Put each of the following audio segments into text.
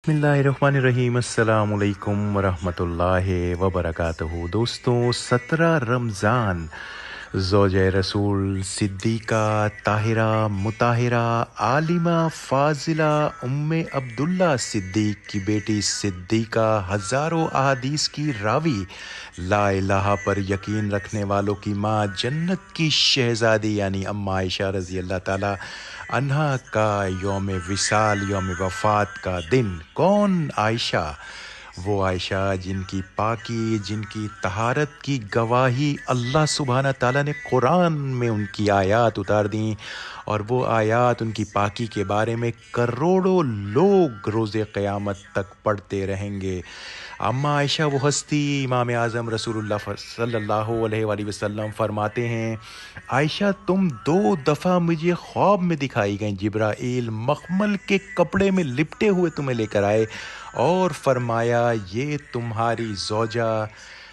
बिस्मिल्लाहिर्रहमानिर्रहीम अस्सलाम वालेकुम वरहमतुल्लाहि वबरकातुहू। दोस्तों, 17 रमज़ान ज़ौजे रसूल सिद्दीक़ा ताहिरा मुताहिरा आलिमा फ़ाज़िला उम्मे अब्दुल्ला सिद्दीक़ की बेटी सिद्दीक़ा हज़ारों अहादीस की रावी, ला इलाहा पर यकीन रखने वालों की माँ, जन्नत की शहज़ादी यानी अम्मा आयशा रज़ी अल्लाह ताला अन्हा का यौम विसाल यौम वफ़ात का दिन। कौन आयशा? वो आयशा जिनकी पाकी, जिनकी तहारत की गवाही अल्लाह सुब्हाना ताला ने कुरान में उनकी आयत उतार दी, और वो आयत उनकी पाकी के बारे में करोड़ों लोग रोज़े क़यामत तक पढ़ते रहेंगे। अम्मा आयशा वो हस्ती, इमाम आज़म रसूलुल्लाह सल्लल्लाहु अलैहि वसल्लम फरमाते हैं, आयशा तुम 2 दफ़ा मुझे ख्वाब में दिखाई गई। जिब्राईल मखमल के कपड़े में लिपटे हुए तुम्हें लेकर आए और फरमाया ये तुम्हारी ज़ौजा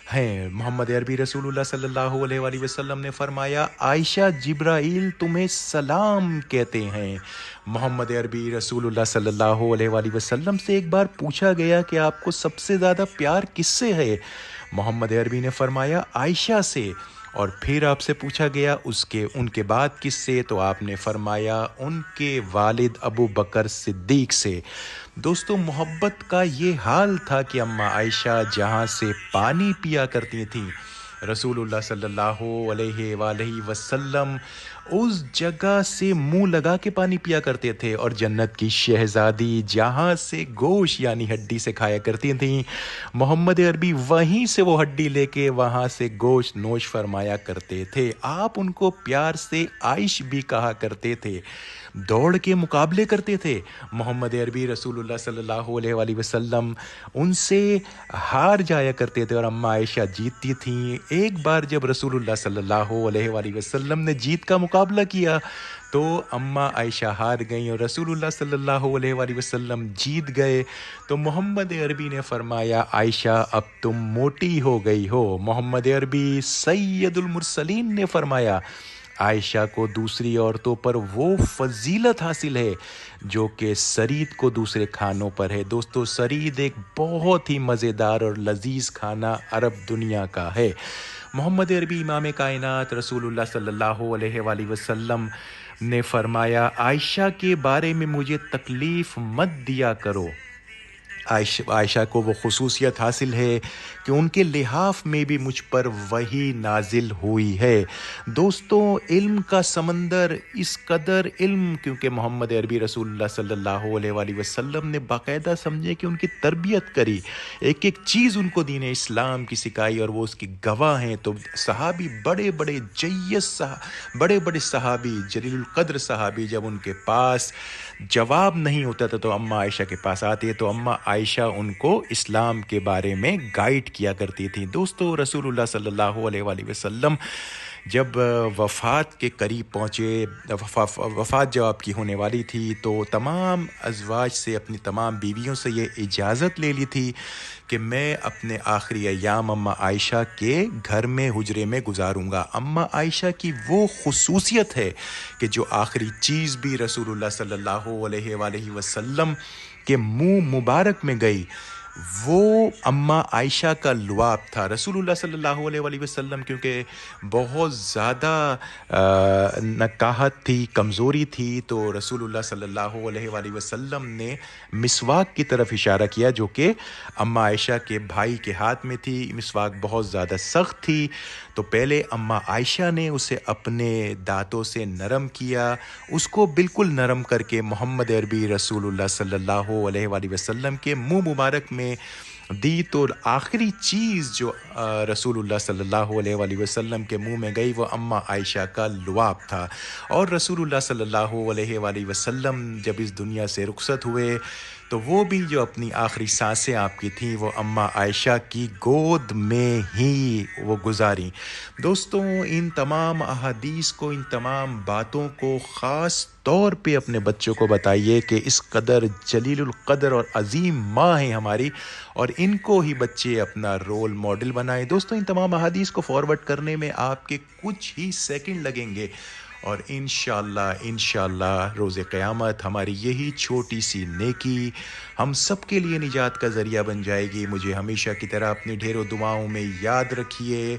हैं। मोहम्मद अरबी रसूलुल्लाह सल्लल्लाहु अलैहि वसल्लम ने फरमाया, आयशा जिब्राईल तुम्हें सलाम कहते हैं। मोहम्मद अरबी रसूलुल्लाह सल्लल्लाहु अलैहि वसल्लम से एक बार पूछा गया कि आपको सबसे ज़्यादा प्यार किससे है? मोहम्मद अरबी ने फरमाया आयशा से। और फिर आपसे पूछा गया उसके उनके बाद किससे? तो आपने फरमाया उनके वालिद अबू बकर सिद्दीक़ से। दोस्तों, मोहब्बत का ये हाल था कि अम्मा आयशा जहाँ से पानी पिया करती थीं, रसूलुल्लाह सल्लल्लाहु अलैहि वसल्लम उस जगह से मुंह लगा के पानी पिया करते थे, और जन्नत की शहज़ादी जहाँ से गोश्त यानी हड्डी से खाया करती थीं, मोहम्मद अरबी वहीं से वो हड्डी लेके वहाँ से गोश्त नोश फरमाया करते थे। आप उनको प्यार से आइश भी कहा करते थे। दौड़ के मुकाबले करते थे। मोहम्मद अरबी रसूलुल्लाह सल्लल्लाहु अलैहि वसल्लम उनसे हार जाया करते थे और अम्मा आयशा जीतती थीं। एक बार जब रसूलुल्लाह सल्लल्लाहु अलैहि वसल्लम ने जीत का मुकाबला किया तो अम्मा आयशा हार गईं और रसूलुल्लाह सल्लल्लाहु अलैहि वसल्लम जीत गए। तो मोहम्मद अरबी ने फरमाया, आयशा अब तुम मोटी हो गई हो। मोहम्मद अरबी सैयदुल मुरसलीन ने फरमाया, आयशा को दूसरी औरतों पर वो फजीलत हासिल है जो कि सरीद को दूसरे खानों पर है। दोस्तों, सरीद एक बहुत ही मज़ेदार और लजीज खाना अरब दुनिया का है। मोहम्मद अरबी इमाम कायनात रसूलुल्लाह सल्लल्लाहु अलैहि वसल्लम ने फरमाया, आयशा के बारे में मुझे तकलीफ़ मत दिया करो। आयशा को वो खुसूसियत हासिल है कि उनके लिहाफ में भी मुझ पर वही नाजिल हुई है। दोस्तों, इल्म का समंदर, इस कदर इल्म, क्योंकि मोहम्मद अरबी रसूलुल्लाह सल्लल्लाहु अलैहि वसल्लम ने बाकायदा समझे कि उनकी तरबियत करी, एक एक चीज़ उनको दीन इस्लाम की सिखाई, और वो उसकी गवाह हैं। तो सहाबी, बड़े बड़े बड़े बड़े सहाबी, जलीलुल कद्र सहाबी, जब उनके पास जवाब नहीं होता था तो अम्मा आयशा के पास आते, तो अम्मा आयशा उनको इस्लाम के बारे में गाइड किया करती थी। दोस्तों, रसूलुल्लाह सल्लल्लाहु अलैहि वसल्लम जब वफ़ात के करीब पहुँचे, वफ़ात जब आपकी होने वाली थी, तो तमाम अज़वाज से, अपनी तमाम बीवियों से ये इजाज़त ले ली थी कि मैं अपने आखिरी अय्याम अम्मा आयशा के घर में हुजरे में गुजारूंगा। अम्मा आयशा की वो खुसूसियत है कि जो आखिरी चीज़ भी रसूलुल्लाह सल्लल्लाहु अलैहि वसल्लम के मुंह मुबारक में गई, वो अम्मा आयशा का लुआब था। रसूलुल्लाह सल्लल्लाहु अलैहि वसल्लम क्योंकि बहुत ज़्यादा नकाहत थी, कमज़ोरी थी, तो रसूलुल्लाह सल्लल्लाहु अलैहि वसल्लम ने मिसवाक की तरफ इशारा किया, जो कि अम्मा आयशा के भाई के हाथ में थी। मिसवाक बहुत ज़्यादा सख्त थी, तो पहले अम्मा आयशा ने उसे अपने दांतों से नरम किया, उसको बिल्कुल नरम करके मोहम्मद अरबी रसूलुल्लाह सल्लल्लाहु अलैहि वसल्लम के मुंह मुबारक में दी। तो आखिरी चीज़ जो रसूलुल्लाह सल्लल्लाहु अलैहि वसल्लम के मुंह में गई, वो अम्मा आयशा का लुआब था। और रसूलुल्लाह सल्लल्लाहु अलैहि वसल्लम जब इस दुनिया से रुखसत हुए, तो वो भी जो अपनी आखिरी सांसें आपकी थीं, वो अम्मा आयशा की गोद में ही वो गुजारी। दोस्तों, इन तमाम अहादीस को, इन तमाम बातों को ख़ास तौर पे अपने बच्चों को बताइए कि इस कदर जलीलुल कदर और अजीम माँ हैं हमारी, और इनको ही बच्चे अपना रोल मॉडल बनाएं। दोस्तों, इन तमाम अहादीस को फॉरवर्ड करने में आपके कुछ ही सेकंड लगेंगे, اور انشاءاللہ روز قیامت ہماری یہی چھوٹی سی نیکی ہم سب کے لیے نجات کا ذریعہ بن جائے گی۔ مجھے ہمیشہ کی طرح اپنی ڈھیروں دعاؤں میں یاد رکھیے۔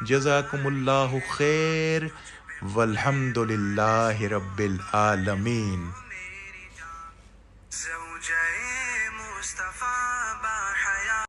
جزاکم اللہ خیر والحمد للہ رب العالمین۔ زوجہ مصطفیٰ